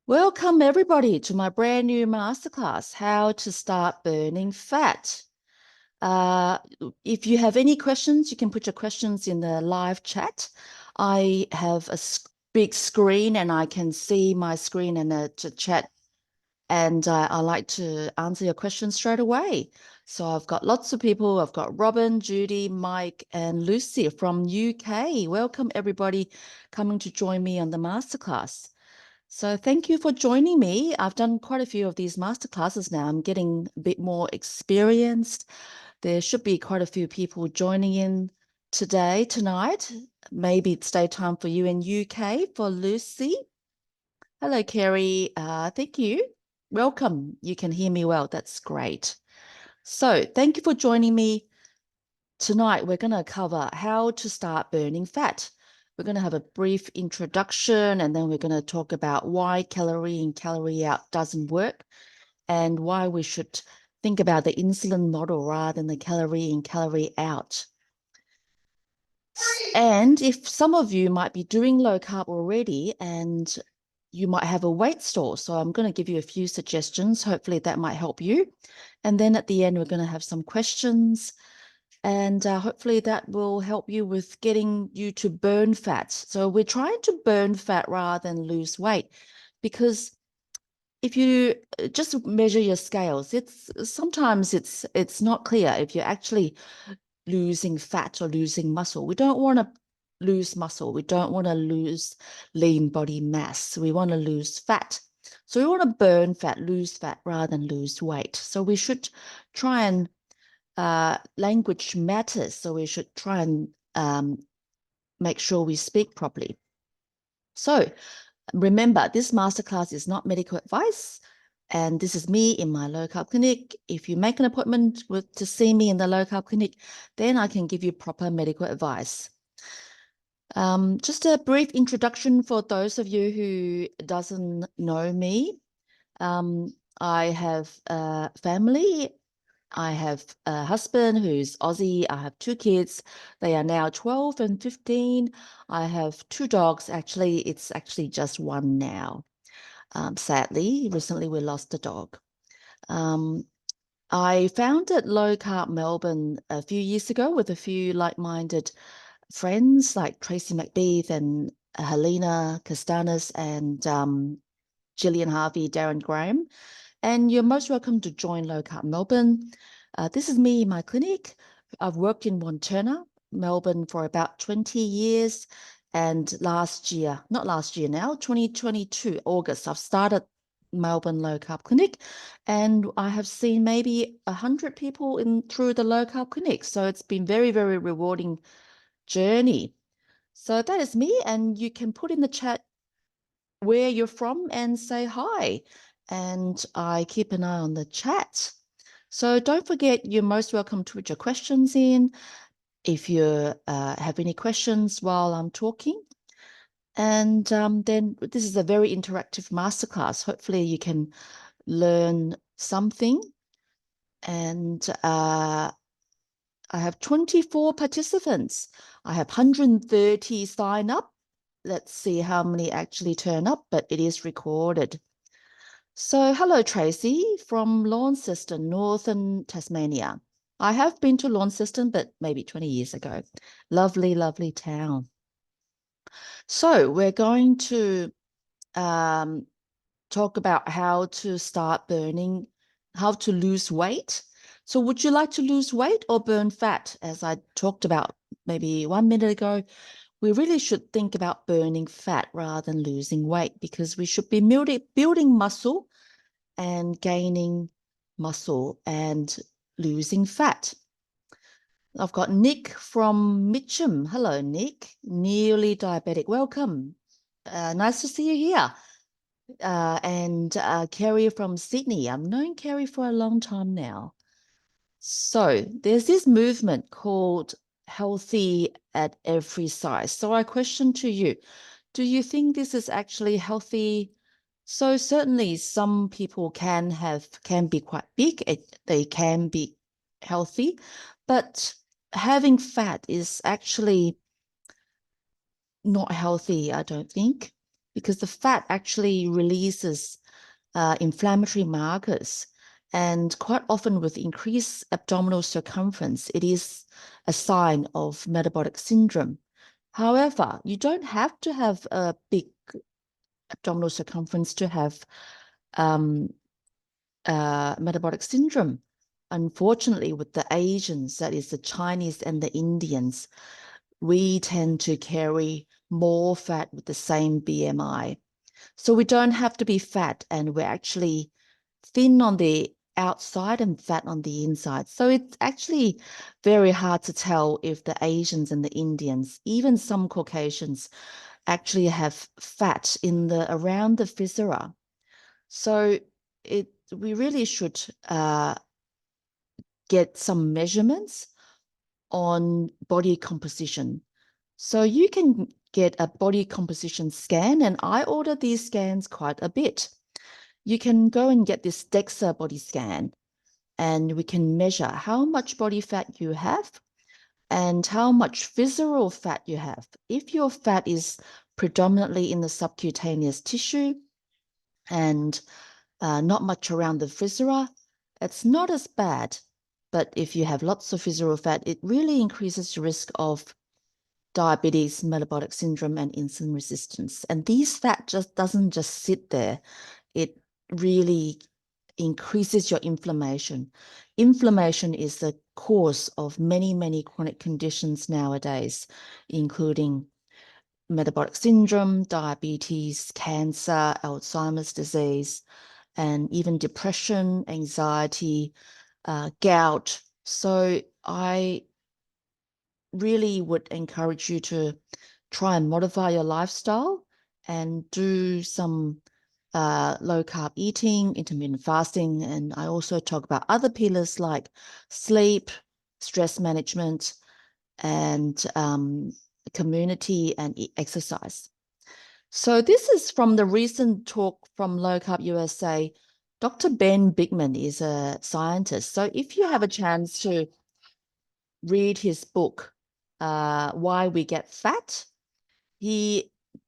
Welcome everybody to my brand new masterclass, How to Start Burning Fat. Uh, if you have any questions, you can put your questions in the live chat. I have a big screen and I can see my screen in the chat, and I like to answer your questions straight away. So I've got lots of people. I've got Robin, Judy, Mike, and Lucy from UK. Welcome everybody coming to join me on the masterclass. So thank you for joining me. I've done quite a few of these masterclasses now. I'm getting a bit more experienced. There should be quite a few people joining in tonight. Maybe it's daytime for you in UK. For Lucy. Hello, Kerry. Thank you. Welcome. You can hear me well. That's great. So thank you for joining me. Tonight, we're going to cover how to start burning fat. We're going to have a brief introduction, and then we're going to talk about why calorie in, calorie out doesn't work, and why we should think about the insulin model rather than the calorie in, calorie out. And if some of you might be doing low carb already and you might have a weight store, so I'm going to give you a few suggestions. Hopefully that might help you. And then at the end, we're going to have some questions. And hopefully that will help you with getting you to burn fat. So we're trying to burn fat rather than lose weight, because if you just measure your scales, sometimes it's not clear if you're actually losing fat or losing muscle. We don't want to lose muscle. We don't want to lose lean body mass. We want to lose fat. So we want to burn fat, lose fat rather than lose weight. So we should try and language matters, so we should try and make sure we speak properly. So remember, this masterclass is not medical advice, and this is me in my low carb clinic. If you make an appointment to see me in the low carb clinic, then I can give you proper medical advice. Just a brief introduction for those of you who doesn't know me. I have a family. I have a husband who's Aussie. I have two kids. They are now 12 and 15. I have two dogs. Actually, it's actually just one now. Sadly, recently we lost a dog. I founded Low Carb Melbourne a few years ago with a few like-minded friends like Tracy McBeath and Helena Castanis and Gillian Harvey, Darren Graham. And you're most welcome to join Low Carb Melbourne. This is me in my clinic. I've worked in Wantirna, Melbourne, for about 20 years. And last year, not last year now, 2022, August, I've started Melbourne Low Carb Clinic. And I have seen maybe 100 people through the Low Carb Clinic. So it's been very, very rewarding journey. So that is me. And you can put in the chat where you're from and say hi. And I keep an eye on the chat. So don't forget, you're most welcome to put your questions in if you have any questions while I'm talking. And then this is a very interactive masterclass. Hopefully you can learn something. And I have 24 participants. I have 130 sign up. Let's see how many actually turn up, but it is recorded. So hello, Tracy from Launceston, Northern Tasmania. I have been to Launceston, but maybe 20 years ago. Lovely, lovely town. So we're going to talk about how to start burning, how to lose weight. So would you like to lose weight or burn fat? As I talked about maybe 1 minute ago, we really should think about burning fat rather than losing weight, because we should be building muscle and gaining muscle and losing fat. I've got Nick from Mitcham. Hello, Nick. Nearly diabetic. Welcome. Nice to see you here. And Kerry from Sydney. I've known Kerry for a long time now. So there's this movement called healthy at every size. So I question to you, do you think this is actually healthy? So certainly some people can be quite big. They can be healthy, but having fat is actually not healthy, I don't think. because the fat actually releases inflammatory markers. And quite often with increased abdominal circumference, it is a sign of metabolic syndrome. However, you don't have to have a big abdominal circumference to have metabolic syndrome. Unfortunately, with the Asians, that is the Chinese and the Indians, we tend to carry more fat with the same BMI. So we don't have to be fat, and we're actually thin on the outside and fat on the inside. So it's actually very hard to tell if the Asians and the Indians, even some Caucasians, actually have fat in the around the viscera. So we really should get some measurements on body composition. So you can get a body composition scan, and I order these scans quite a bit. You can go and get this DEXA body scan, and we can measure how much body fat you have and how much visceral fat you have. If your fat is predominantly in the subcutaneous tissue and not much around the viscera, it's not as bad. But if you have lots of visceral fat, it really increases the risk of diabetes, metabolic syndrome, and insulin resistance. And these fat just doesn't just sit there. It really increases your inflammation. Inflammation is the cause of many, many chronic conditions nowadays, including metabolic syndrome, diabetes, cancer, Alzheimer's disease, and even depression, anxiety, gout. So I really would encourage you to try and modify your lifestyle and do some low carb eating, intermittent fasting. And I also talk about other pillars like sleep, stress management, and community and exercise. So this is from the recent talk from Low Carb USA. Dr. Ben Bigman is a scientist. So if you have a chance to read his book, Why We Get Fat,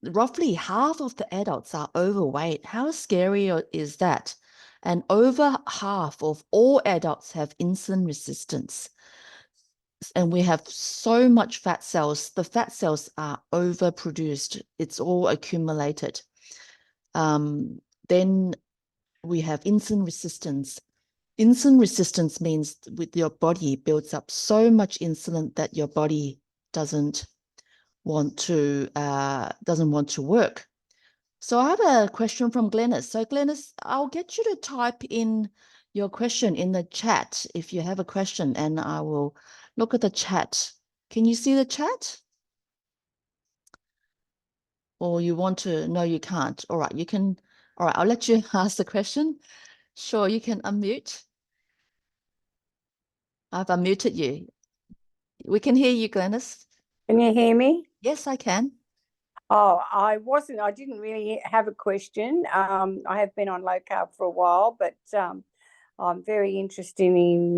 roughly half of the adults are overweight. How scary is that? And over half of all adults have insulin resistance. And we have so much fat cells. The fat cells are overproduced. It's all accumulated. Then we have insulin resistance. Insulin resistance means with your body builds up so much insulin that your body doesn't want to work. So I have a question from Glennis. So Glennis, I'll get you to type in your question in the chat if you have a question, and I will look at the chat. Can you see the chat? Or you want to? No, you can't. All right, you can. All right, I'll let you ask the question. Sure, you can unmute. I've unmuted you. We can hear you, Glennis. Can you hear me? Yes, I can. Oh, I didn't really have a question. I have been on low carb for a while, but I'm very interested in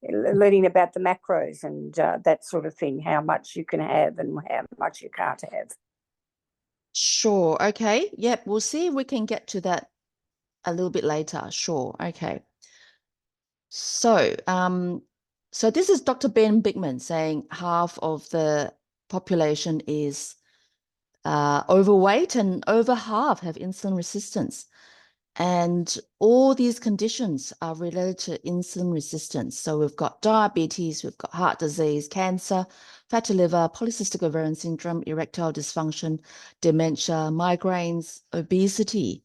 learning about the macros and that sort of thing, how much you can have and how much you can't have. Sure. Okay. Yep. We'll see if we can get to that a little bit later. Sure. Okay. So, so this is Dr. Ben Bigman saying half of the population is overweight and over half have insulin resistance. And all these conditions are related to insulin resistance. So we've got diabetes, we've got heart disease, cancer, fatty liver, polycystic ovarian syndrome, erectile dysfunction, dementia, migraines, obesity.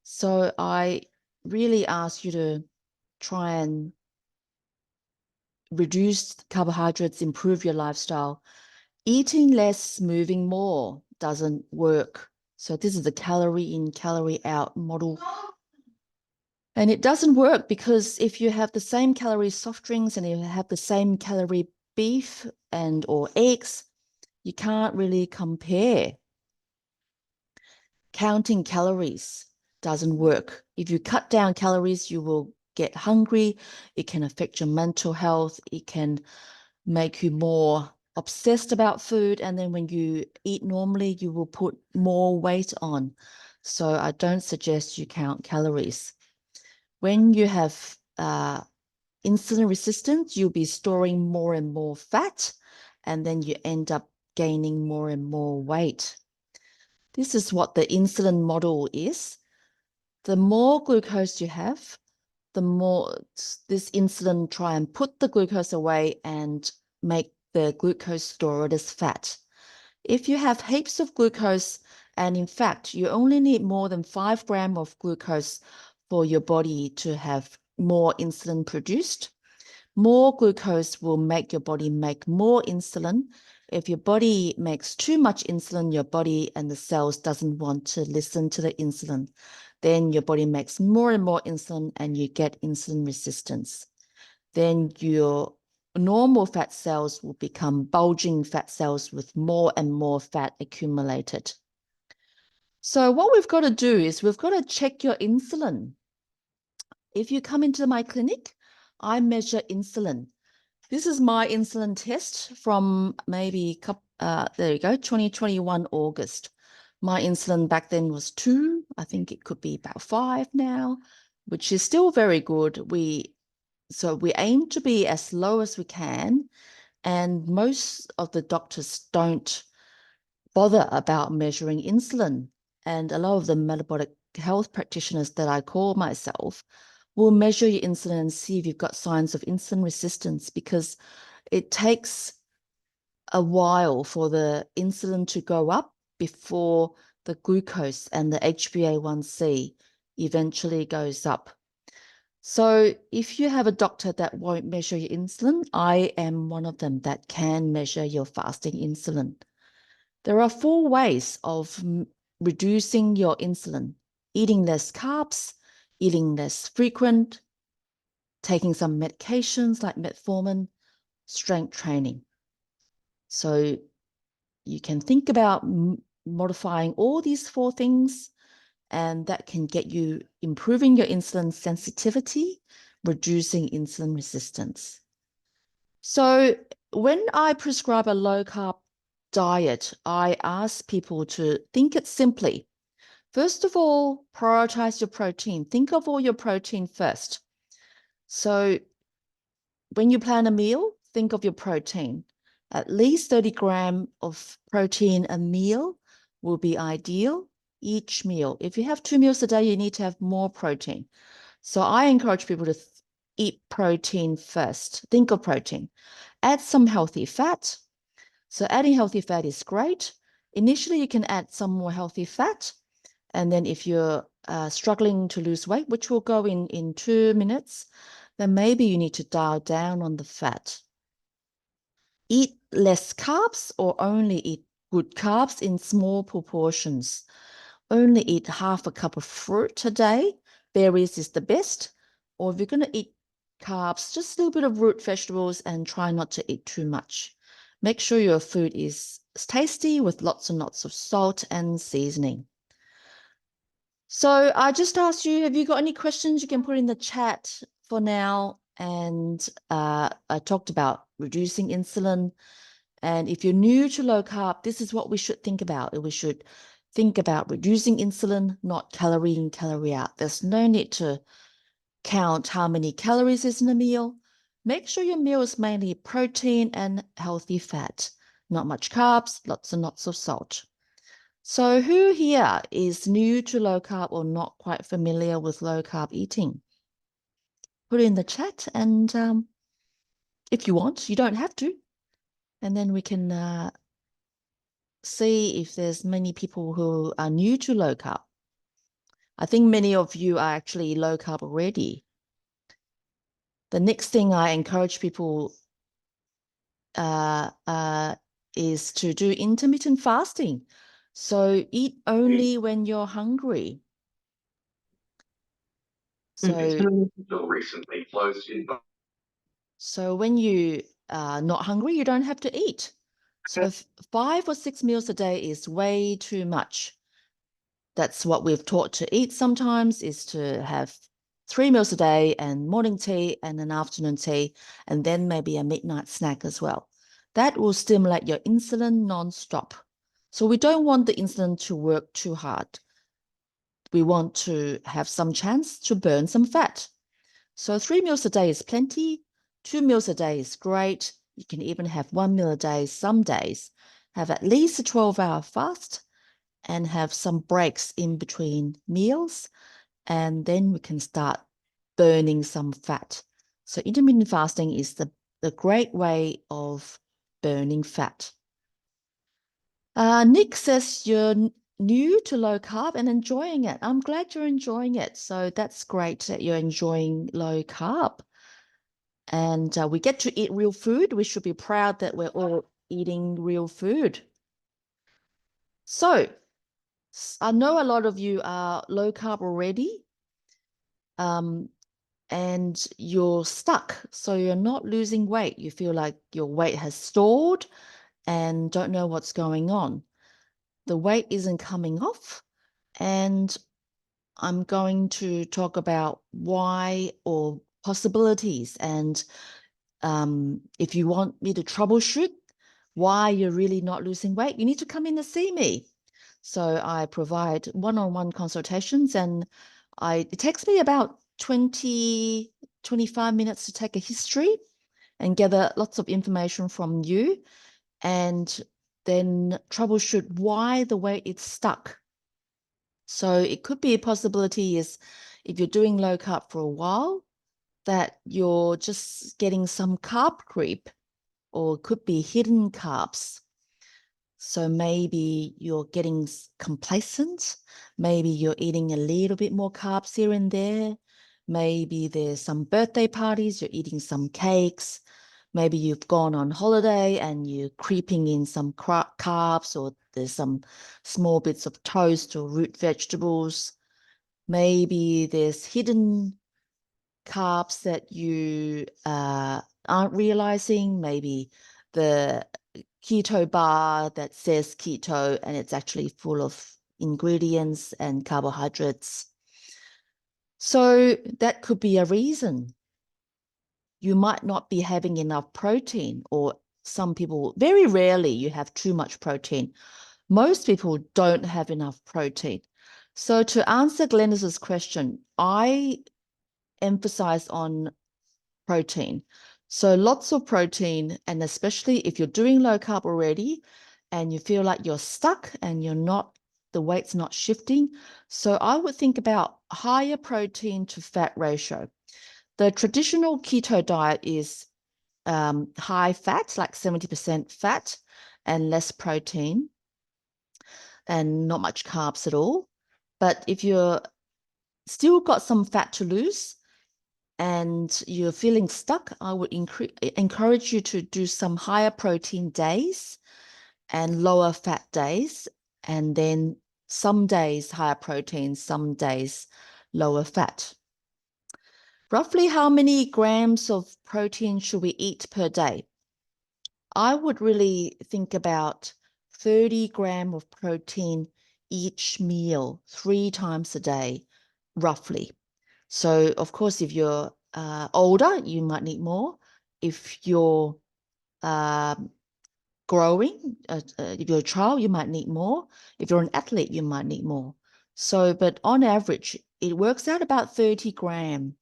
So I really ask you to try and reduce carbohydrates, improve your lifestyle. Eating less, moving more doesn't work. So this is the calorie in, calorie out model. And it doesn't work because if you have the same calorie soft drinks and you have the same calorie beef and or eggs, you can't really compare. Counting calories doesn't work. If you cut down calories, you will get hungry. It can affect your mental health. It can make you more obsessed about food, and then when you eat normally, you will put more weight on. So I don't suggest you count calories. When you have insulin resistance, you'll be storing more and more fat, and then you end up gaining more and more weight. This is what the insulin model is. The more glucose you have, the more this insulin try and put the glucose away and make the glucose stored as fat. If you have heaps of glucose, and in fact, you only need more than 5 grams of glucose for your body to have more insulin produced. More glucose will make your body make more insulin. If your body makes too much insulin, your body and the cells doesn't want to listen to the insulin. Then your body makes more and more insulin and you get insulin resistance. Then your normal fat cells will become bulging fat cells with more and more fat accumulated. So what we've got to do is we've got to check your insulin. If you come into my clinic, I measure insulin. This is my insulin test from maybe, there you go, 2021 August. My insulin back then was 2. I think it could be about 5 now, which is still very good. So we aim to be as low as we can. And most of the doctors don't bother about measuring insulin. And a lot of the metabolic health practitioners that I call myself will measure your insulin and see if you've got signs of insulin resistance, because it takes a while for the insulin to go up before the glucose and the HbA1c eventually goes up. So if you have a doctor that won't measure your insulin, I am one of them that can measure your fasting insulin. There are 4 ways of reducing your insulin: eating less carbs, eating less frequent, taking some medications like metformin, strength training. So you can think about modifying all these 4 things, and that can get you improving your insulin sensitivity, reducing insulin resistance. So when I prescribe a low-carb diet, I ask people to think it simply. First of all, prioritize your protein. Think of all your protein first. So when you plan a meal, think of your protein. At least 30 grams of protein a meal will be ideal each meal. If you have 2 meals a day, you need to have more protein. So I encourage people to eat protein first. Think of protein. Add some healthy fat. So adding healthy fat is great. Initially, you can add some more healthy fat. And then if you're struggling to lose weight, which will go in 2 minutes, then maybe you need to dial down on the fat. Eat less carbs or only eat good carbs in small proportions. Only eat half a cup of fruit a day. Berries is the best. Or if you're going to eat carbs, just a little bit of root vegetables and try not to eat too much. Make sure your food is tasty with lots and lots of salt and seasoning. So I just asked you, have you got any questions? You can put in the chat for now. And I talked about reducing insulin. And if you're new to low carb, this is what we should think about. We should think about reducing insulin, not calorie in, calorie out. There's no need to count how many calories is in a meal. Make sure your meal is mainly protein and healthy fat, not much carbs, lots and lots of salt. So who here is new to low carb or not quite familiar with low carb eating? Put it in the chat, and if you want, you don't have to. And then we can see if there's many people who are new to low carb. I think many of you are actually low carb already. The next thing I encourage people is to do intermittent fasting. So eat only when you're hungry. So when you are not hungry, you don't have to eat. So 5 or 6 meals a day is way too much. That's what we've taught to eat sometimes, is to have 3 meals a day and morning tea and an afternoon tea, and then maybe a midnight snack as well. That will stimulate your insulin non-stop. So we don't want the insulin to work too hard. We want to have some chance to burn some fat. So 3 meals a day is plenty. 2 meals a day is great. You can even have 1 meal a day some days. Have at least a 12-hour fast and have some breaks in between meals. And then we can start burning some fat. So intermittent fasting is the great way of burning fat. Nick says you're new to low carb and enjoying it. I'm glad you're enjoying it. So that's great that you're enjoying low carb. And we get to eat real food. We should be proud that we're all eating real food. So I know a lot of you are low carb already. And you're stuck. So you're not losing weight. You feel like your weight has stalled and don't know what's going on. The weight isn't coming off. And I'm going to talk about why or possibilities. And if you want me to troubleshoot why you're really not losing weight, you need to come in and see me. So I provide one-on-one consultations, and it takes me about 20, 25 minutes to take a history and gather lots of information from you, and then troubleshoot why the weight is stuck. So it could be a possibility is if you're doing low carb for a while, that you're just getting some carb creep, or it could be hidden carbs. So maybe you're getting complacent. Maybe you're eating a little bit more carbs here and there. Maybe there's some birthday parties, you're eating some cakes. Maybe you've gone on holiday and you're creeping in some carbs, or there's some small bits of toast or root vegetables. Maybe there's hidden carbs that you aren't realizing. Maybe the keto bar that says keto and it's actually full of ingredients and carbohydrates. So that could be a reason. You might not be having enough protein, or some people, very rarely you have too much protein. Most people don't have enough protein. So to answer Glennis's question, I emphasize on protein. So lots of protein, and especially if you're doing low carb already and you feel like you're stuck and the weight's not shifting. So I would think about higher protein to fat ratio. The traditional keto diet is high fat, like 70% fat and less protein and not much carbs at all. But if you're still got some fat to lose and you're feeling stuck, I would encourage you to do some higher protein days and lower fat days, and then some days higher protein, some days lower fat. Roughly how many grams of protein should we eat per day? I would really think about 30 grams of protein each meal, 3 times a day, roughly. So, of course, if you're older, you might need more. If you're growing, if you're a child, you might need more. If you're an athlete, you might need more. So, but on average, it works out about 30 grams.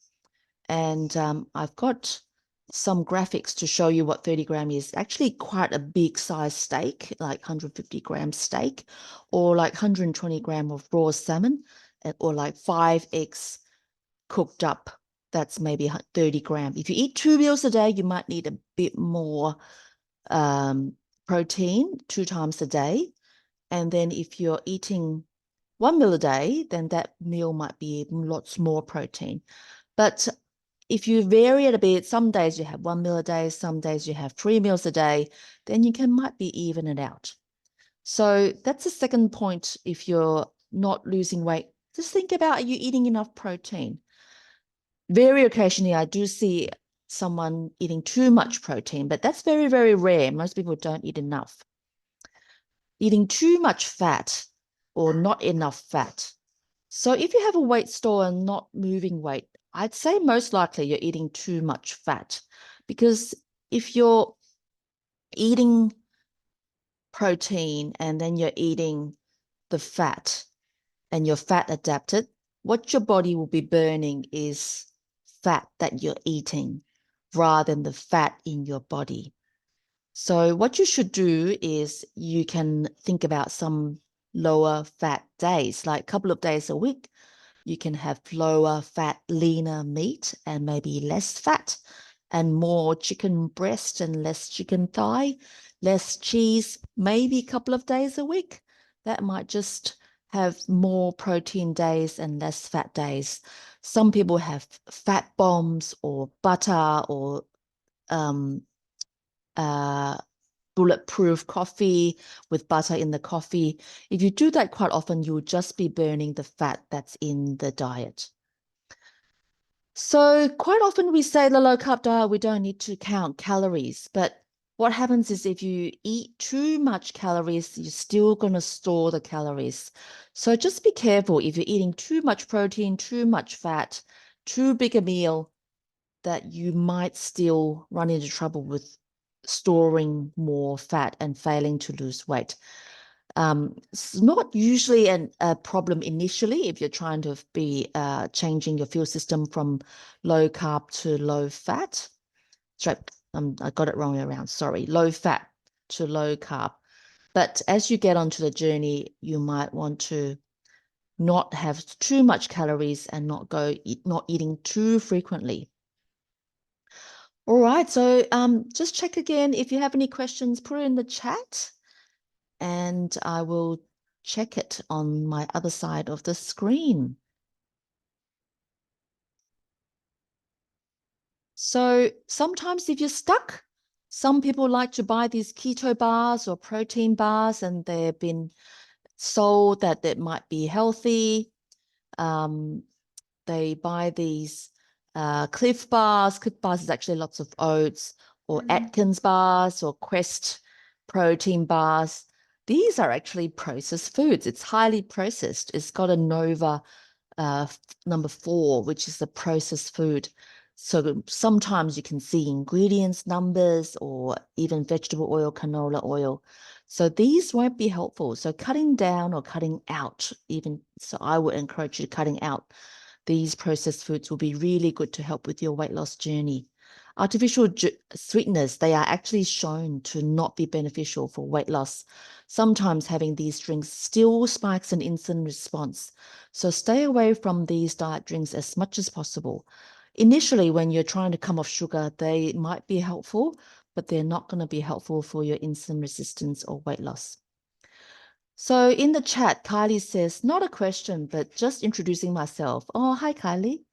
And I've got some graphics to show you what 30 grams is. Actually quite a big size steak, like 150-gram steak, or like 120 grams of raw salmon, or like 5 eggs cooked up. That's maybe 30 grams. If you eat 2 meals a day, you might need a bit more protein 2 times a day. And then if you're eating 1 meal a day, then that meal might be lots more protein. But if you vary it a bit, some days you have 1 meal a day, some days you have 3 meals a day, then you might be even it out. So that's the second point. If you're not losing weight, just think about, are you eating enough protein? Very occasionally, I do see someone eating too much protein, but that's very, very rare. Most people don't eat enough. Eating too much fat or not enough fat. So if you have a weight store and not moving weight, I'd say most likely you're eating too much fat, because if you're eating protein and then you're eating the fat and you're fat adapted, what your body will be burning is fat that you're eating rather than the fat in your body. So what you should do is you can think about some lower fat days, like a couple of days a week. You can have lower fat, leaner meat and maybe less fat and more chicken breast and less chicken thigh, less cheese, maybe a couple of days a week. That might just have more protein days and less fat days. Some people have fat bombs or butter or bulletproof coffee with butter in the coffee. If you do that quite often, you'll just be burning the fat that's in the diet. So quite often we say the low carb diet, we don't need to count calories, but what happens is if you eat too much calories, you're still going to store the calories. So just be careful if you're eating too much protein, too much fat, too big a meal, that you might still run into trouble with storing more fat and failing to lose weight. It's not usually a problem initially if you're trying to be changing your fuel system from low carb to low fat. Sorry, I got it wrong around. Sorry, low fat to low carb. But as you get onto the journey, you might want to not have too much calories and not eating too frequently. All right, so just check again. If you have any questions, put it in the chat and I will check it on my other side of the screen. So sometimes if you're stuck, some people like to buy these keto bars or protein bars and they've been sold that it might be healthy. They buy these Cliff bars. Cliff bars is actually lots of oats, or Atkins bars or Quest protein bars. These are actually processed foods. It's highly processed. It's got a Nova number 4, which is the processed food. So sometimes you can see ingredients numbers or even vegetable oil, canola oil. So these won't be helpful. So cutting down or cutting out, even so I would encourage you cutting out these processed foods will be really good to help with your weight loss journey. Artificial sweeteners, they are actually shown to not be beneficial for weight loss. Sometimes having these drinks still spikes an insulin response. So stay away from these diet drinks as much as possible. Initially, when you're trying to come off sugar, they might be helpful, but they're not going to be helpful for your insulin resistance or weight loss. So in the chat, Kylie says, not a question, but just introducing myself. Oh, hi, Kylie.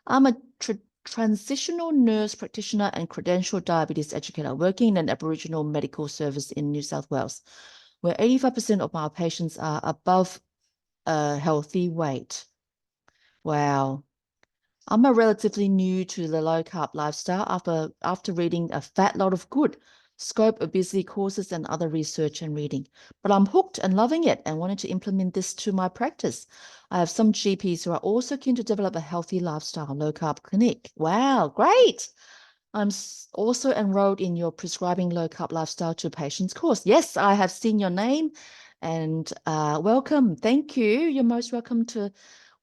I'm a transitional nurse practitioner and credentialed diabetes educator working in an Aboriginal medical service in New South Wales, where 85% of our patients are above a healthy weight. Wow. I'm a relatively new to the low carb lifestyle after reading a fat lot of good scope obesity courses and other research and reading. But I'm hooked and loving it and wanted to implement this to my practice. I have some GPs who are also keen to develop a healthy lifestyle low carb clinic. Wow, great. I'm also enrolled in your prescribing low carb lifestyle to patients course. Yes, I have seen your name and welcome. Thank you. You're most welcome to.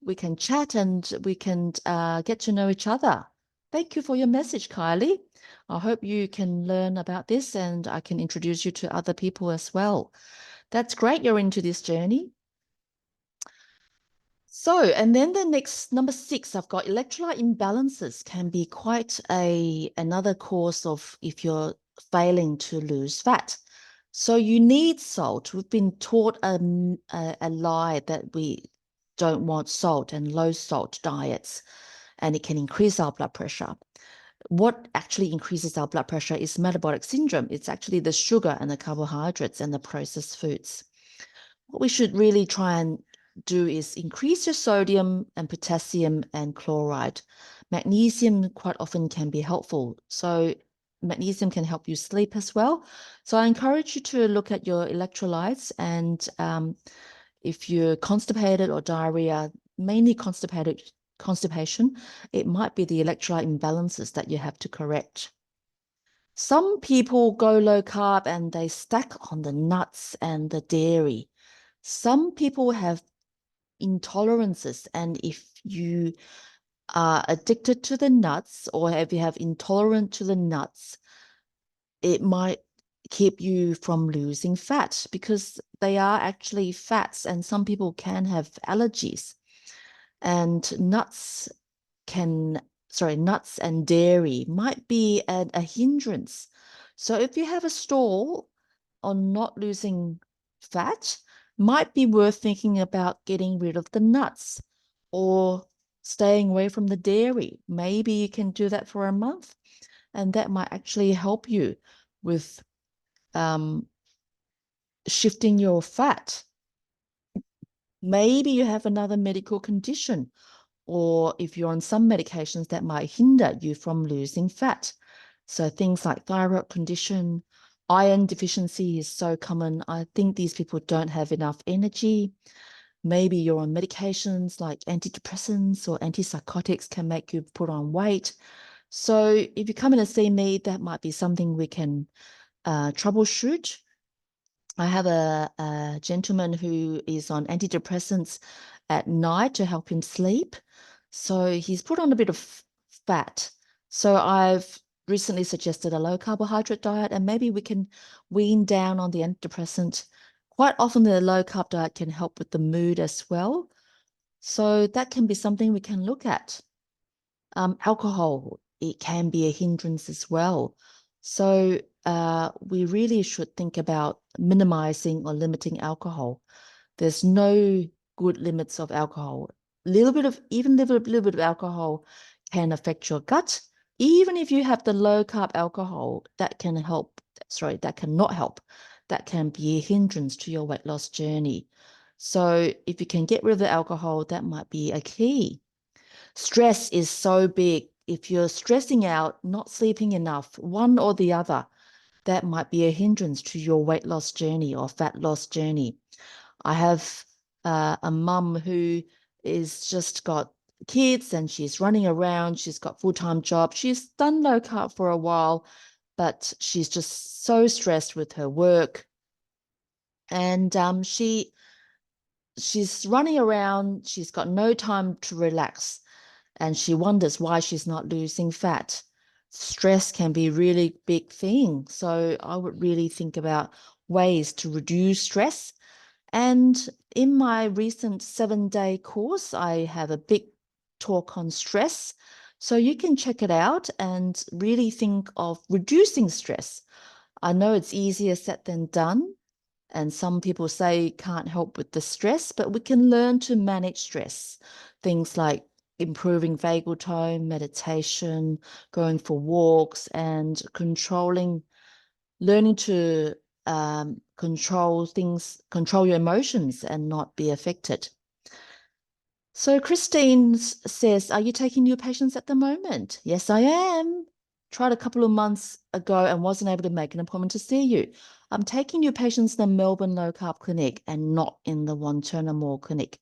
We can chat and we can get to know each other. Thank you for your message, Kylie. I hope you can learn about this and I can introduce you to other people as well. That's great you're into this journey. So, and then the next number 6, I've got electrolyte imbalances can be quite another cause of if you're failing to lose fat. So you need salt. We've been taught a lie that we don't want salt and low salt diets, and it can increase our blood pressure. What actually increases our blood pressure is metabolic syndrome. It's actually the sugar and the carbohydrates and the processed foods. What we should really try and do is increase your sodium and potassium and chloride. Magnesium quite often can be helpful. So magnesium can help you sleep as well. So I encourage you to look at your electrolytes and if you're constipated or diarrhea, mainly constipation, it might be the electrolyte imbalances that you have to correct. Some people go low carb and they stack on the nuts and the dairy. Some people have intolerances, and if you are addicted to the nuts or if you have intolerant to the nuts, it might keep you from losing fat because they are actually fats, and some people can have allergies. And nuts and dairy might be a hindrance. So if you have a stall on not losing fat, might be worth thinking about getting rid of the nuts or staying away from the dairy. Maybe you can do that for a month, and that might actually help you with shifting your fat. Maybe you have another medical condition, or if you're on some medications that might hinder you from losing fat. So things like thyroid condition, iron deficiency is so common. I think these people don't have enough energy. Maybe you're on medications like antidepressants or antipsychotics can make you put on weight. So if you come in and see me, that might be something we can troubleshoot. I have a gentleman who is on antidepressants at night to help him sleep. So he's put on a bit of fat. So I've recently suggested a low carbohydrate diet, and maybe we can wean down on the antidepressant. Quite often the low carb diet can help with the mood as well. So that can be something we can look at. Alcohol, it can be a hindrance as well. So we really should think about minimizing or limiting alcohol. There's no good limits of alcohol. Even little bit of alcohol can affect your gut. Even if you have the low carb alcohol, that can help. Sorry, that cannot help. That can be a hindrance to your weight loss journey. So if you can get rid of the alcohol, that might be a key. Stress is so big. If you're stressing out, not sleeping enough, one or the other, that might be a hindrance to your weight loss journey or fat loss journey. I have a mum who is just got kids and she's running around. She's got full-time job. She's done low carb for a while, but she's just so stressed with her work. And she's running around. She's got no time to relax. And she wonders why she's not losing fat. Stress can be a really big thing. So I would really think about ways to reduce stress. And in my recent 7-day course, I have a big talk on stress. So you can check it out and really think of reducing stress. I know it's easier said than done. And some people say can't help with the stress, but we can learn to manage stress. Things like improving vagal tone, meditation, going for walks, and learning to control your emotions and not be affected. So Christine says, are you taking new patients at the moment? Yes, I am. Tried a couple of months ago and wasn't able to make an appointment to see you. I'm taking new patients in the Melbourne Low Carb Clinic and not in the Wantirna Mall Clinic.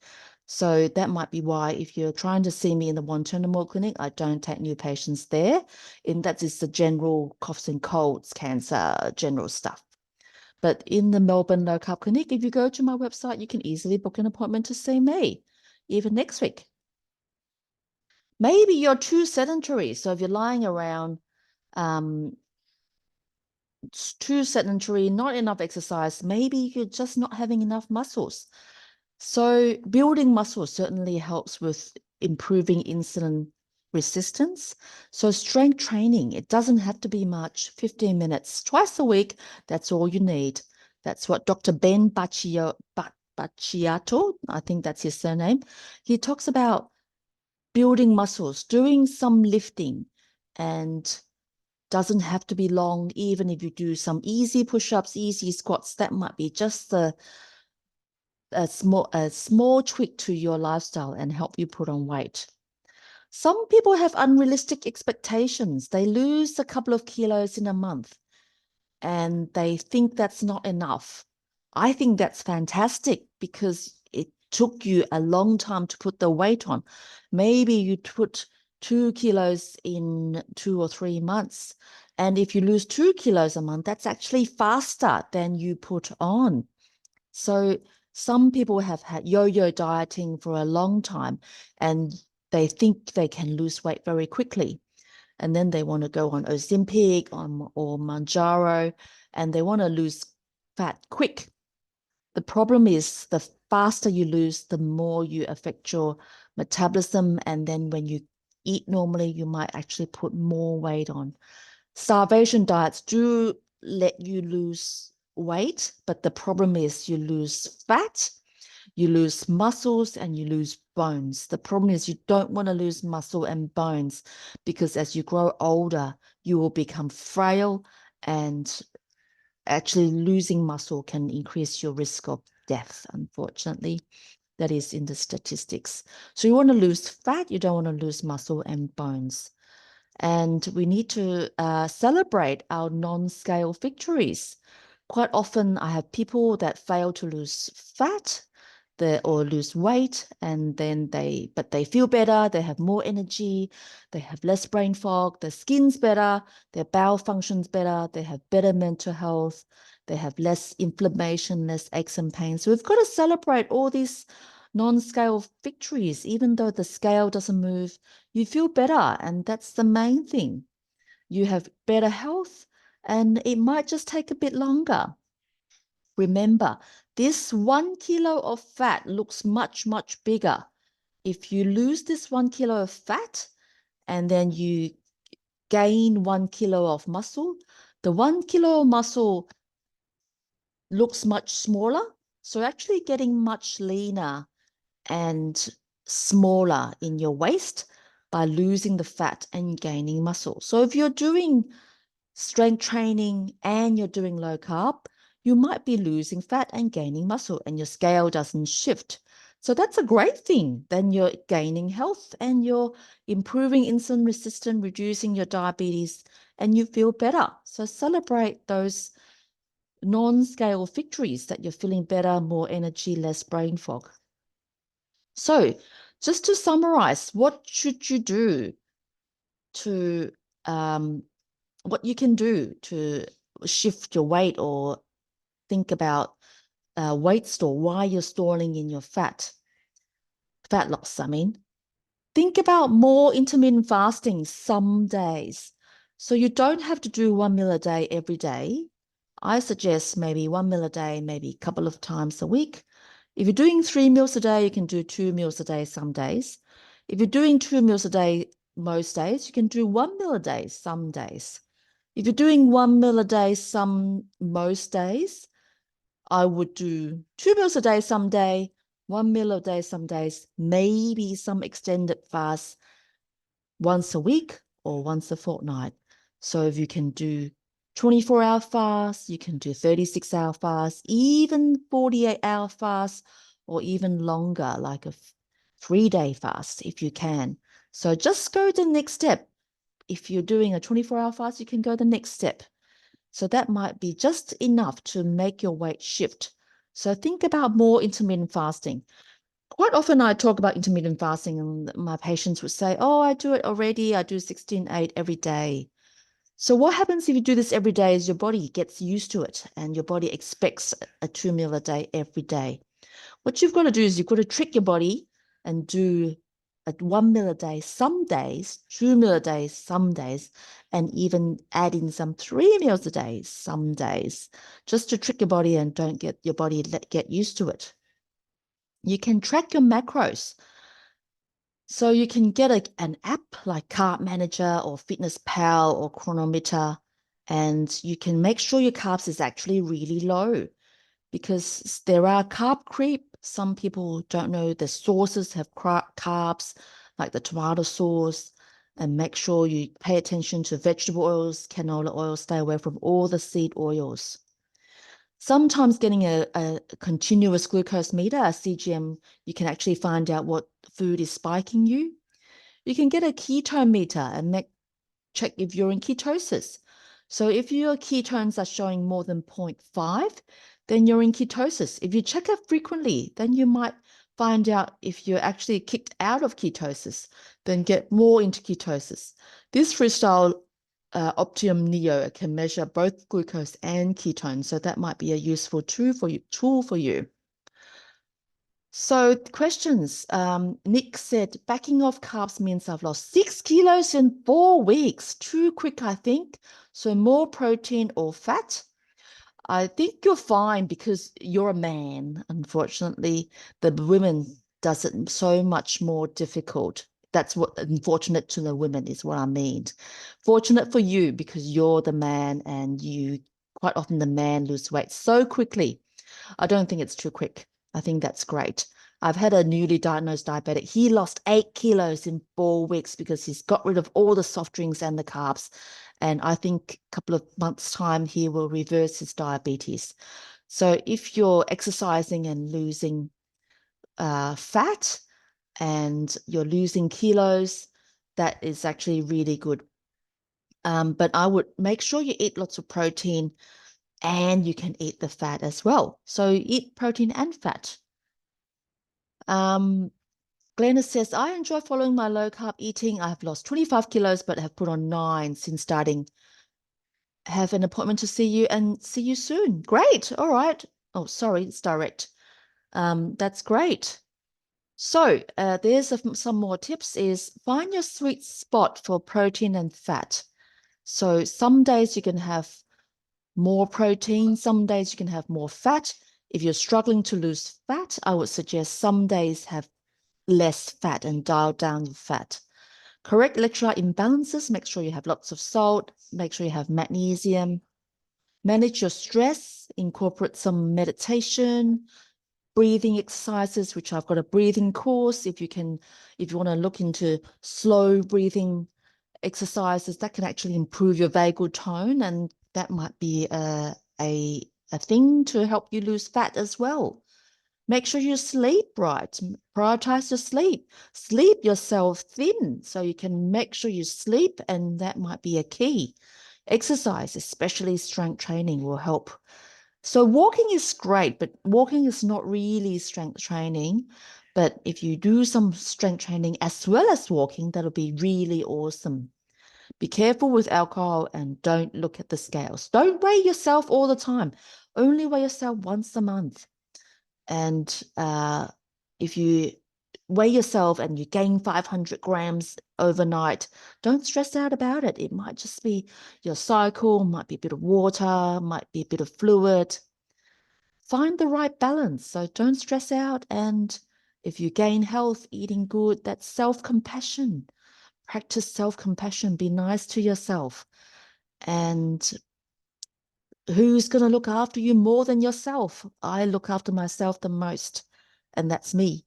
So that might be why if you're trying to see me in the Wantirna Mall Clinic, I don't take new patients there. And that is the general coughs and colds, cancer, general stuff. But in the Melbourne Low Carb Clinic, if you go to my website, you can easily book an appointment to see me, even next week. Maybe you're too sedentary. So if you're lying around, too sedentary, not enough exercise, maybe you're just not having enough muscles. So building muscle certainly helps with improving insulin resistance. So strength training, it doesn't have to be much, 15 minutes, twice a week. That's all you need. That's what Dr. Ben Bacciato, I think that's his surname. He talks about building muscles, doing some lifting, and doesn't have to be long. Even if you do some easy push-ups, easy squats, that might be just a small tweak to your lifestyle and help you put on weight. Some people have unrealistic expectations. They lose a couple of kilos in a month and they think that's not enough. I think that's fantastic because it took you a long time to put the weight on. Maybe you put 2 kilos in 2 or 3 months. And if you lose 2 kilos a month, that's actually faster than you put on. So some people have had yo-yo dieting for a long time, and they think they can lose weight very quickly. And then they want to go on Ozempic or Manjaro, and they want to lose fat quick. The problem is the faster you lose, the more you affect your metabolism. And then when you eat normally, you might actually put more weight on. Starvation diets do let you lose weight, but the problem is you lose fat, you lose muscles, and you lose bones. The problem is you don't want to lose muscle and bones, because as you grow older, you will become frail, and actually losing muscle can increase your risk of death, unfortunately. That is in the statistics. So you want to lose fat, you don't want to lose muscle and bones. And we need to celebrate our non-scale victories. Quite often, I have people that fail to lose fat or lose weight, and then but they feel better, they have more energy, they have less brain fog, their skin's better, their bowel functions better, they have better mental health, they have less inflammation, less aches and pains. So we've got to celebrate all these non-scale victories. Even though the scale doesn't move, you feel better, and that's the main thing. You have better health, and it might just take a bit longer. Remember, this 1 kilo of fat looks much, much bigger. If you lose this 1 kilo of fat and then you gain 1 kilo of muscle, the 1 kilo of muscle looks much smaller. So actually getting much leaner and smaller in your waist by losing the fat and gaining muscle. So if you're doing strength training and you're doing low carb, you might be losing fat and gaining muscle, and your scale doesn't shift. So that's a great thing. Then you're gaining health and you're improving insulin resistance, reducing your diabetes, and you feel better. So celebrate those non-scale victories, that you're feeling better, more energy, less brain fog. So just to summarize, what should you do to what you can do to shift your weight, or think about weight store, why you're stalling in your fat loss, I mean. Think about more intermittent fasting some days. So you don't have to do 1 meal a day every day. I suggest maybe 1 meal a day, maybe a couple of times a week. If you're doing 3 meals a day, you can do 2 meals a day some days. If you're doing 2 meals a day most days, you can do 1 meal a day some days. If you're doing 1 meal a day most days, I would do 2 meals a day some day, 1 meal a day some days, maybe some extended fast once a week or once a fortnight. So if you can do 24-hour fast, you can do 36-hour fast, even 48-hour fast, or even longer, like a 3-day fast if you can. So just go to the next step. If you're doing a 24-hour fast, you can go the next step. So that might be just enough to make your weight shift. So think about more intermittent fasting. Quite often I talk about intermittent fasting and my patients would say, oh, I do it already. I do 16-8 every day. So what happens if you do this every day is your body gets used to it and your body expects a 2 meal a day every day. What you've got to do is you've got to trick your body and do a 1 meal a day some days, 2 meal a day some days, and even add in some 3 meals a day some days, just to trick your body and don't get your body get used to it. You can track your macros. So you can get an app like Carb Manager or Fitness Pal or Chronometer, and you can make sure your carbs is actually really low, because there are carb creep. Some people don't know the sources have carbs, like the tomato sauce, and make sure you pay attention to vegetable oils, canola oil, stay away from all the seed oils. Sometimes getting a continuous glucose meter, a CGM, you can actually find out what food is spiking you. You can get a ketone meter and check if you're in ketosis. So if your ketones are showing more than 0.5, then you're in ketosis. If you check it frequently, then you might find out if you're actually kicked out of ketosis, then get more into ketosis. This freestyle Optimum Neo. It can measure both glucose and ketones, so that might be a useful tool for you. So questions. Nick said, backing off carbs means I've lost 6 kilos in 4 weeks. Too quick, I think. So more protein or fat? I think you're fine because you're a man. Unfortunately, the women does it so much more difficult. That's what unfortunate to the women is what I mean. Fortunate for you because you're the man and you quite often the man lose weight so quickly. I don't think it's too quick. I think that's great. I've had a newly diagnosed diabetic. He lost 8 kilos in 4 weeks because he's got rid of all the soft drinks and the carbs. And I think a couple of months' time, he will reverse his diabetes. So if you're exercising and losing fat and you're losing kilos, that is actually really good. But I would make sure you eat lots of protein and you can eat the fat as well. So eat protein and fat. Glenna says, I enjoy following my low carb eating. I've lost 25 kilos, but have put on 9 since starting. Have an appointment to see you and see you soon. Great. All right. Oh, sorry, it's direct. That's great. So there's some more tips is find your sweet spot for protein and fat. So some days you can have more protein, some days you can have more fat. If you're struggling to lose fat, I would suggest some days have less fat and dial down your fat. Correct electrolyte imbalances, make sure you have lots of salt, make sure you have magnesium. Manage your stress, incorporate some meditation, breathing exercises, which I've got a breathing course. If you want to look into slow breathing exercises, that can actually improve your vagal tone, and that might be a thing to help you lose fat as well. Make sure you sleep right. Prioritize your sleep. Sleep yourself thin so you can make sure you sleep, and that might be a key. Exercise, especially strength training, will help. So walking is great, but walking is not really strength training. But if you do some strength training as well as walking, that'll be really awesome. Be careful with alcohol and don't look at the scales. Don't weigh yourself all the time. Only weigh yourself once a month. And if you weigh yourself and you gain 500 grams overnight, don't stress out about it. It might just be your cycle, might be a bit of water, might be a bit of fluid. Find the right balance. So don't stress out. And if you gain health, eating good, that's self-compassion. Practice self-compassion. Be nice to yourself. And who's going to look after you more than yourself? I look after myself the most, and that's me.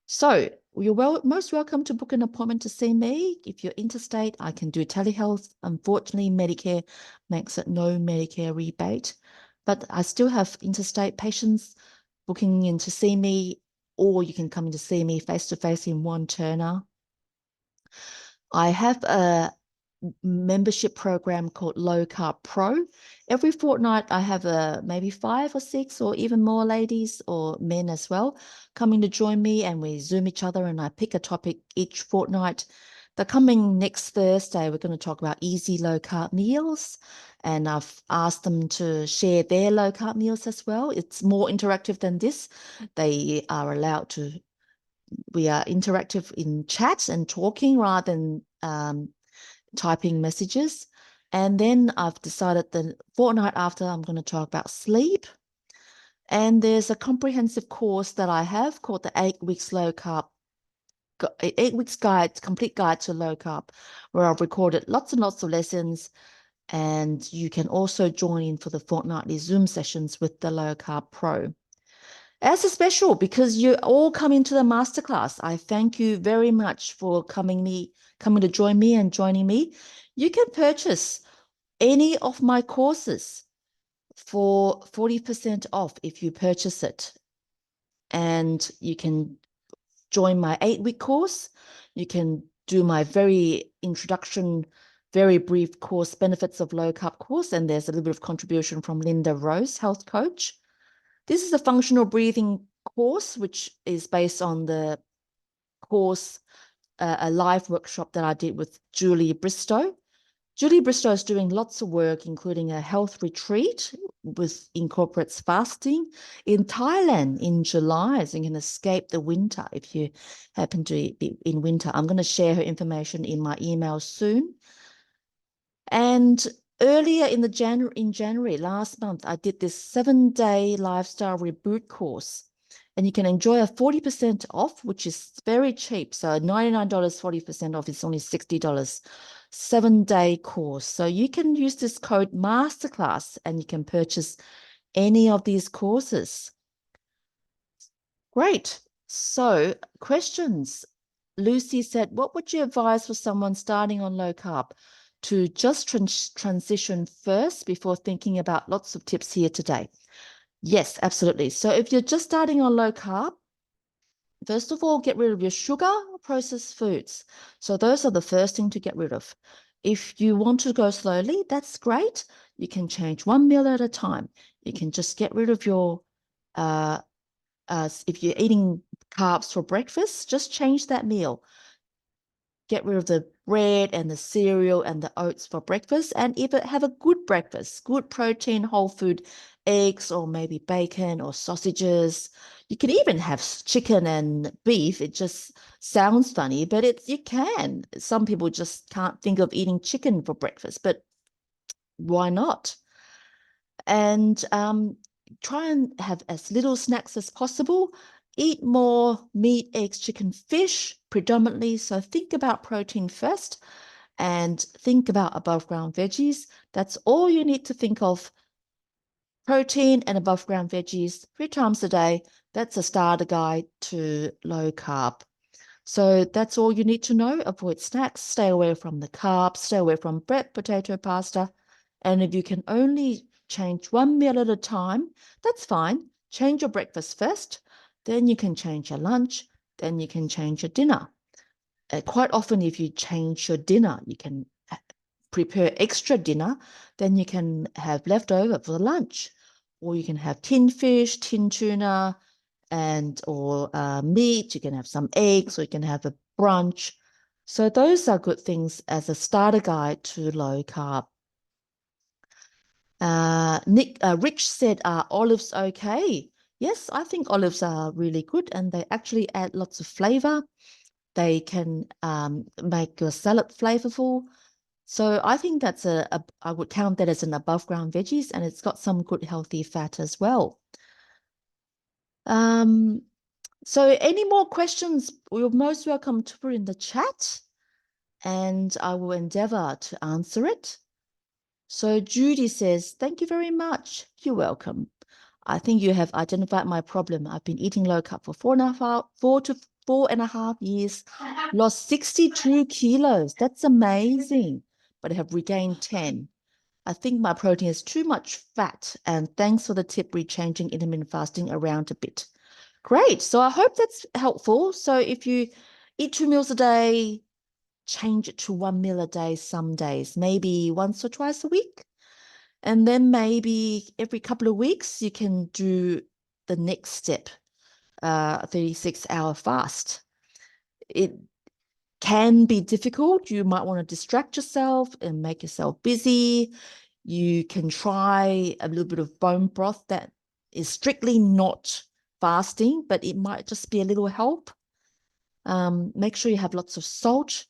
So you're most welcome to book an appointment to see me. If you're interstate, I can do telehealth. Unfortunately, Medicare makes it no Medicare rebate, but I still have interstate patients booking in to see me, or you can come in to see me face-to-face in Wantirna. I have a membership program called Low Carb Pro. Every fortnight, I have maybe 5 or 6 or even more ladies or men as well coming to join me, and we Zoom each other, and I pick a topic each fortnight. They're coming next Thursday. We're going to talk about easy low carb meals, and I've asked them to share their low carb meals as well. It's more interactive than this. They are allowed to. We are interactive in chat and talking rather than typing messages. And then I've decided the fortnight after I'm going to talk about sleep. And there's a comprehensive course that I have called the 8 weeks low carb, 8 weeks guide, complete guide to low carb, where I've recorded lots and lots of lessons. And you can also join in for the fortnightly Zoom sessions with the Low Carb Pro. As a special, because you all come into the masterclass, I thank you very much for coming to join me and joining me. You can purchase any of my courses for 40% off if you purchase it. And you can join my 8-week course. You can do my very introduction, very brief course, Benefits of Low Carb course. And there's a little bit of contribution from Linda Rose, health coach. This is a functional breathing course, which is based on the course, a live workshop that I did with Julie Bristow. Julie Bristow is doing lots of work, including a health retreat with incorporates fasting in Thailand in July, so you can escape the winter if you happen to be in winter. I'm going to share her information in my email soon. And earlier in January last month, I did this 7-day lifestyle reboot course, and you can enjoy a 40% off, which is very cheap. So $99, 40% off is only $60. 7-day course. So you can use this code Masterclass and you can purchase any of these courses. Great. So questions. Lucy said, what would you advise for someone starting on low carb? To just transition first before thinking about lots of tips here today. Yes, absolutely. So if you're just starting on low carb, first of all, get rid of your sugar, processed foods. So those are the first thing to get rid of. If you want to go slowly, that's great. You can change one meal at a time. You can just get rid of your, if you're eating carbs for breakfast, just change that meal. Get rid of the bread and the cereal and the oats for breakfast, and even have a good breakfast, good protein, whole food, eggs or maybe bacon or sausages. You can even have chicken and beef. It just sounds funny, but you can. Some people just can't think of eating chicken for breakfast, but why not? And try and have as little snacks as possible. Eat more meat, eggs, chicken, fish predominantly. So think about protein first and think about above ground veggies. That's all you need to think of. Protein and above ground veggies 3 times a day. That's a starter guide to low carb. So that's all you need to know. Avoid snacks, stay away from the carbs, stay away from bread, potato, pasta. And if you can only change one meal at a time, that's fine. Change your breakfast first, then you can change your lunch, then you can change your dinner. Quite often, if you change your dinner, you can prepare extra dinner, then you can have leftover for lunch. Or you can have tinned fish, tinned tuna, or meat. You can have some eggs, or you can have a brunch. So those are good things as a starter guide to low carb. Rich said, are olives okay? Yes, I think olives are really good, and they actually add lots of flavor. They can make your salad flavorful. So I think that's I would count that as an above ground veggies, and it's got some good healthy fat as well. So any more questions, you're most welcome to put in the chat, and I will endeavor to answer it. So Judy says, thank you very much. You're welcome. I think you have identified my problem. I've been eating low carb for 4 to 4.5 years, lost 62 kilos. That's amazing. But I have regained 10. I think my protein is too much fat. And thanks for the tip, rechanging intermittent fasting around a bit. Great. So I hope that's helpful. So if you eat 2 meals a day, change it to 1 meal a day some days, maybe once or twice a week. And then maybe every couple of weeks, you can do the next step, 36-hour fast. It can be difficult. You might want to distract yourself and make yourself busy. You can try a little bit of bone broth that is strictly not fasting, but it might just be a little help. Make sure you have lots of salt.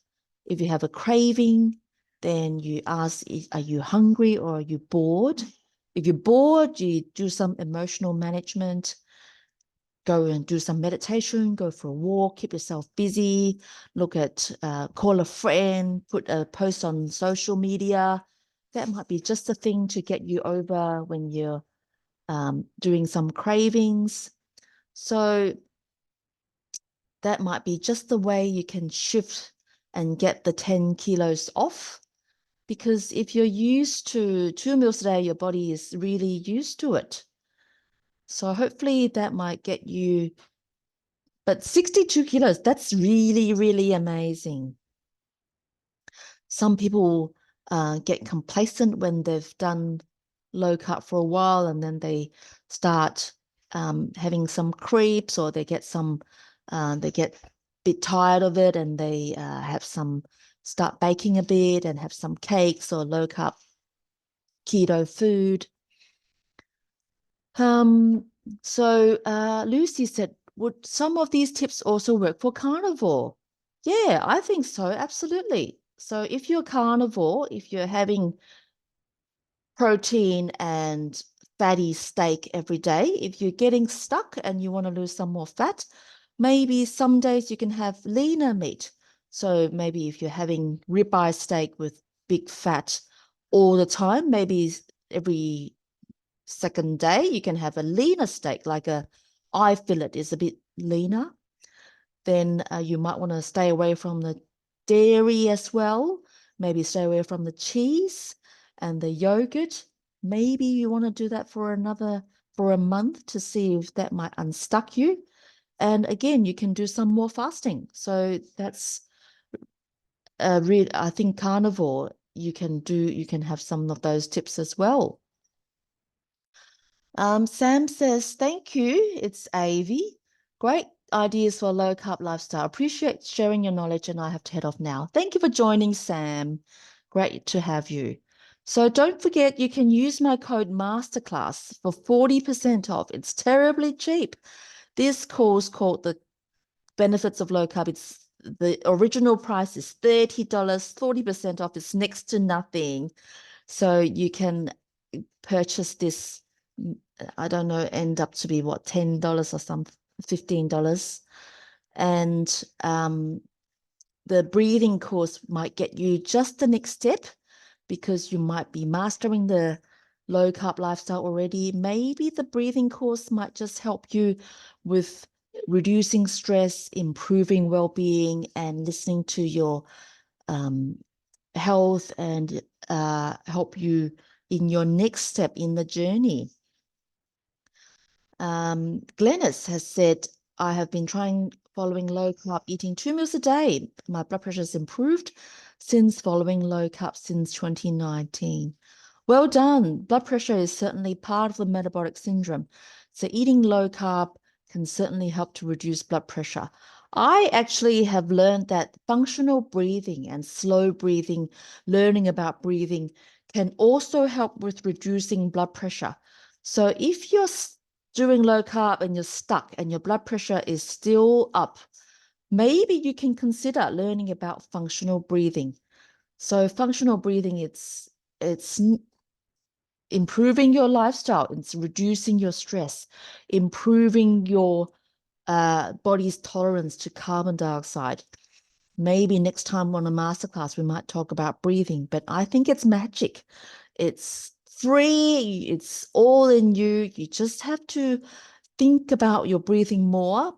If you have a craving, then you ask, are you hungry or are you bored? If you're bored, you do some emotional management. Go and do some meditation, go for a walk, keep yourself busy, call a friend, put a post on social media. That might be just a thing to get you over when you're doing some cravings. So that might be just the way you can shift and get the 10 kilos off. Because if you're used to 2 meals a day, your body is really used to it. So hopefully that might get you, but 62 kilos, that's really, really amazing. Some people get complacent when they've done low carb for a while, and then they start having some creeps, or they get a bit tired of it, and they have some start baking a bit and have some cakes or low carb keto food. So Lucy said, would some of these tips also work for carnivore? Yeah, I think so, absolutely. So if you're carnivore, if you're having protein and fatty steak every day, if you're getting stuck and you want to lose some more fat, maybe some days you can have leaner meat. So maybe if you're having ribeye steak with big fat all the time, maybe every second day you can have a leaner steak, like a eye fillet is a bit leaner. Then you might want to stay away from the dairy as well. Maybe stay away from the cheese and the yogurt. Maybe you want to do that for a month to see if that might unstuck you. And again, you can do some more fasting. So that's I think carnivore, you can have some of those tips as well. Sam says, thank you. It's Avi. Great ideas for a low carb lifestyle. Appreciate sharing your knowledge, and I have to head off now. Thank you for joining, Sam. Great to have you. So don't forget, you can use my code Masterclass for 40% off. It's terribly cheap. This course called The Benefits of Low Carb. It's the original price is $30. 40% off is next to nothing. So you can purchase this, I don't know, end up to be what, $10 or some $15. And the breathing course might get you just the next step because you might be mastering the low carb lifestyle already. Maybe the breathing course might just help you with reducing stress, improving well-being, and listening to your health and help you in your next step in the journey. Glennis has said, I have been following low carb, eating 2 meals a day. My blood pressure has improved since following low carb since 2019. Well done. Blood pressure is certainly part of the metabolic syndrome. So eating low carb can certainly help to reduce blood pressure. I actually have learned that functional breathing and slow breathing, learning about breathing, can also help with reducing blood pressure. So if you're doing low carb and you're stuck and your blood pressure is still up, maybe you can consider learning about functional breathing. So functional breathing, it's improving your lifestyle, it's reducing your stress, improving your body's tolerance to carbon dioxide. Maybe next time on a masterclass, we might talk about breathing, but I think it's magic. It's free. It's all in you. You just have to think about your breathing more,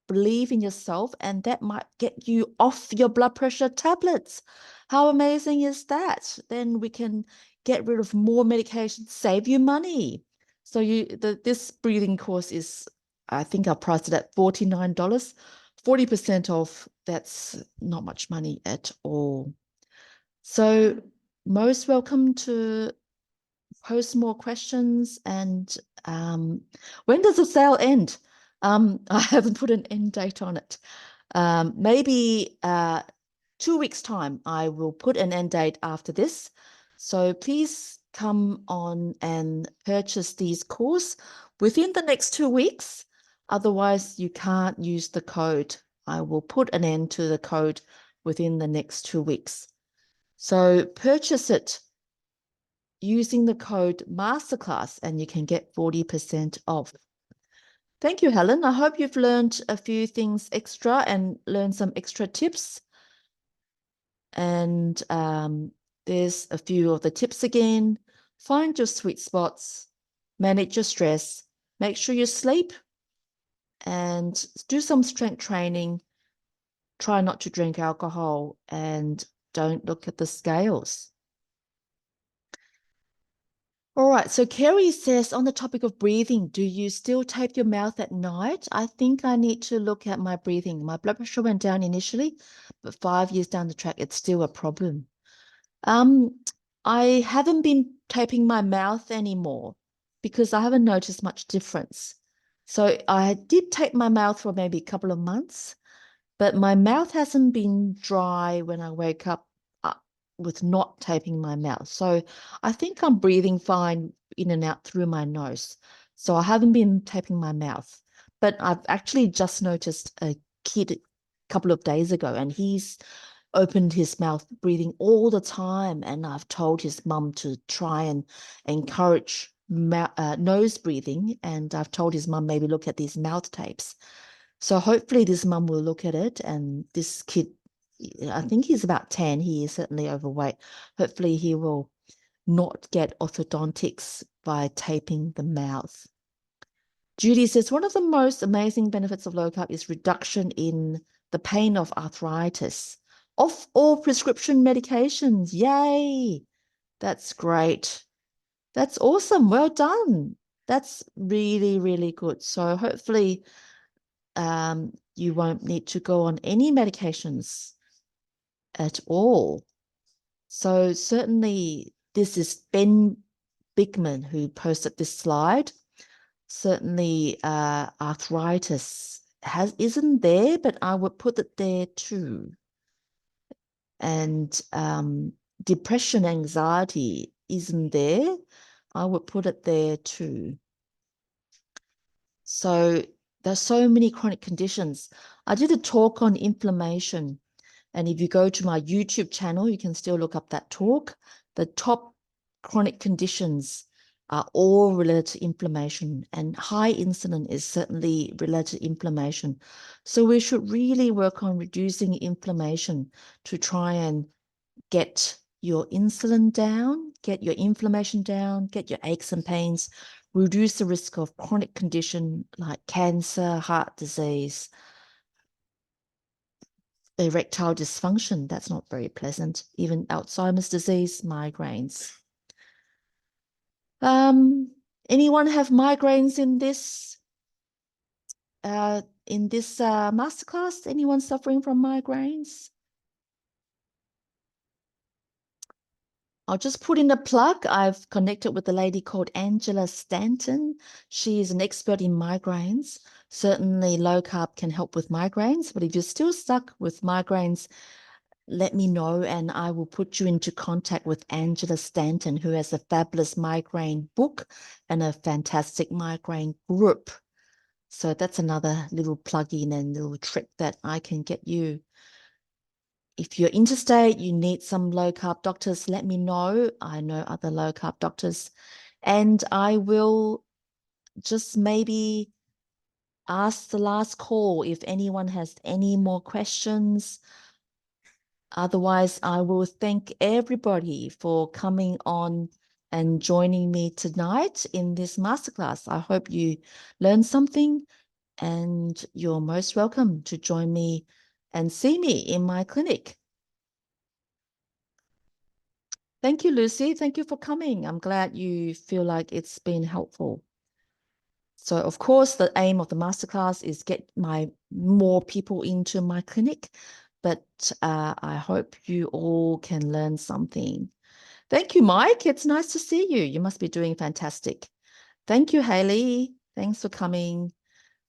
believe in yourself, and that might get you off your blood pressure tablets. How amazing is that? Then we can get rid of more medication, save you money. So this breathing course is, I think I priced it at $49. 40% off, that's not much money at all. So most welcome to post more questions. And when does the sale end? I haven't put an end date on it. Maybe 2 weeks' time, I will put an end date after this. So please come on and purchase these courses within the next 2 weeks. Otherwise, you can't use the code. I will put an end to the code within the next 2 weeks. So purchase it using the code Masterclass and you can get 40% off. Thank you, Helen. I hope you've learned a few things extra and learned some extra tips. And there's a few of the tips again. Find your sweet spots, manage your stress, make sure you sleep, and do some strength training. Try not to drink alcohol and don't look at the scales. All right, so Kerry says, on the topic of breathing, do you still tape your mouth at night? I think I need to look at my breathing. My blood pressure went down initially, but 5 years down the track, it's still a problem. I haven't been taping my mouth anymore because I haven't noticed much difference. So I did tape my mouth for maybe a couple of months, But my mouth hasn't been dry when I wake up with not taping my mouth. So I think I'm breathing fine in and out through my nose. So I haven't been taping my mouth. But I've actually just noticed a kid a couple of days ago, and he's opened his mouth breathing all the time. And I've told his mum to try and encourage nose breathing. And I've told his mum maybe look at these mouth tapes. So hopefully this mum will look at it, and this kid, I think he's about 10. He is certainly overweight. Hopefully he will not get orthodontics by taping the mouth. Judy says, one of the most amazing benefits of low carb is reduction in the pain of arthritis of all prescription medications. Yay. That's great. That's awesome. Well done. That's really, really good. So hopefully you won't need to go on any medications at all. So certainly this is Ben Bigman who posted this slide. Certainly arthritis isn't there, but I would put it there too. And depression, anxiety isn't there. I would put it there too. So there's so many chronic conditions. I did a talk on inflammation. And if you go to my YouTube channel, you can still look up that talk. The top chronic conditions are all related to inflammation, and high insulin is certainly related to inflammation. So we should really work on reducing inflammation to try and get your insulin down, get your inflammation down, get your aches and pains, reduce the risk of chronic condition like cancer, heart disease, erectile dysfunction. That's not very pleasant. Even Alzheimer's disease, migraines. Anyone have migraines in this masterclass? Anyone suffering from migraines? I'll just put in a plug. I've connected with a lady called Angela Stanton. She is an expert in migraines. Certainly low carb can help with migraines, but if you're still stuck with migraines, let me know and I will put you into contact with Angela Stanton, who has a fabulous migraine book and a fantastic migraine group. So that's another little plug-in and little trick that I can get you. If you're interstate, you need some low-carb doctors, let me know. I know other low-carb doctors. And I will just maybe ask the last call if anyone has any more questions. Otherwise, I will thank everybody for coming on and joining me tonight in this masterclass. I hope you learned something, and you're most welcome to join me and see me in my clinic. Thank you, Lucy. Thank you for coming. I'm glad you feel like it's been helpful. So, of course, the aim of the masterclass is get more people into my clinic, but I hope you all can learn something. Thank you, Mike. It's nice to see you. You must be doing fantastic. Thank you, Haley. Thanks for coming.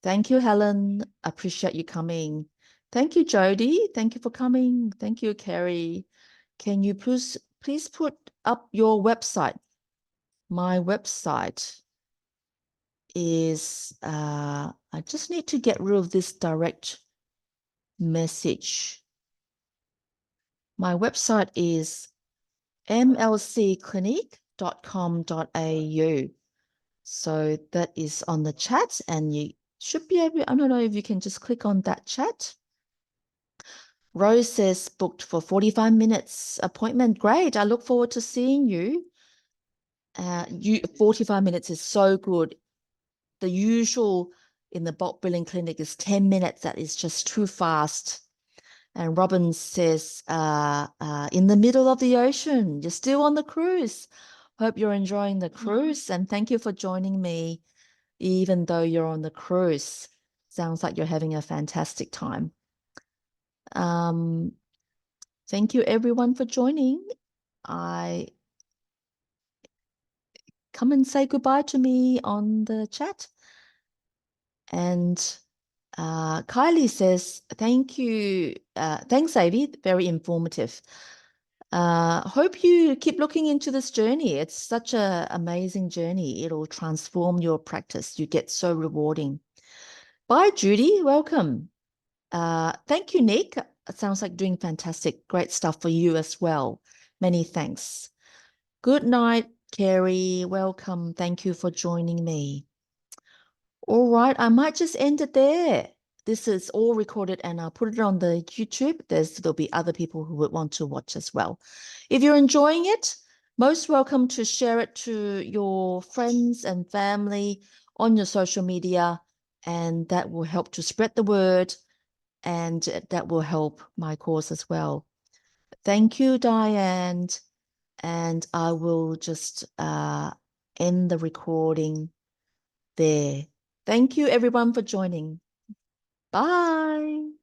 Thank you, Helen. Appreciate you coming. Thank you, Jody. Thank you for coming. Thank you, Carrie. Can you please put up your website? My website is, I just need to get rid of this direct message. My website is mlcclinic.com.au. So that is on the chat, and you should be able, I don't know if you can just click on that chat. Rose says booked for 45 minutes appointment. Great. I look forward to seeing you. 45 minutes is so good. The usual in the bulk billing clinic is 10 minutes. That is just too fast. And Robin says, in the middle of the ocean, you're still on the cruise. Hope you're enjoying the cruise, and thank you for joining me, even though you're on the cruise. Sounds like you're having a fantastic time. Thank you, everyone, for joining. Come and say goodbye to me on the chat. And Kylie says, thank you. Thanks, Avi. Very informative. Hope you keep looking into this journey. It's such an amazing journey. It'll transform your practice. You get so rewarding. Bye, Judy. Welcome. Thank you, Nick. It sounds like doing fantastic. Great stuff for you as well. Many thanks. Good night, Carrie. Welcome. Thank you for joining me. All right, I might just end it there. This is all recorded and I'll put it on the YouTube. There'll be other people who would want to watch as well. If you're enjoying it, most welcome to share it to your friends and family on your social media, and that will help to spread the word, and that will help my cause as well. Thank you, Diane. And I will just end the recording there. Thank you, everyone, for joining. Bye.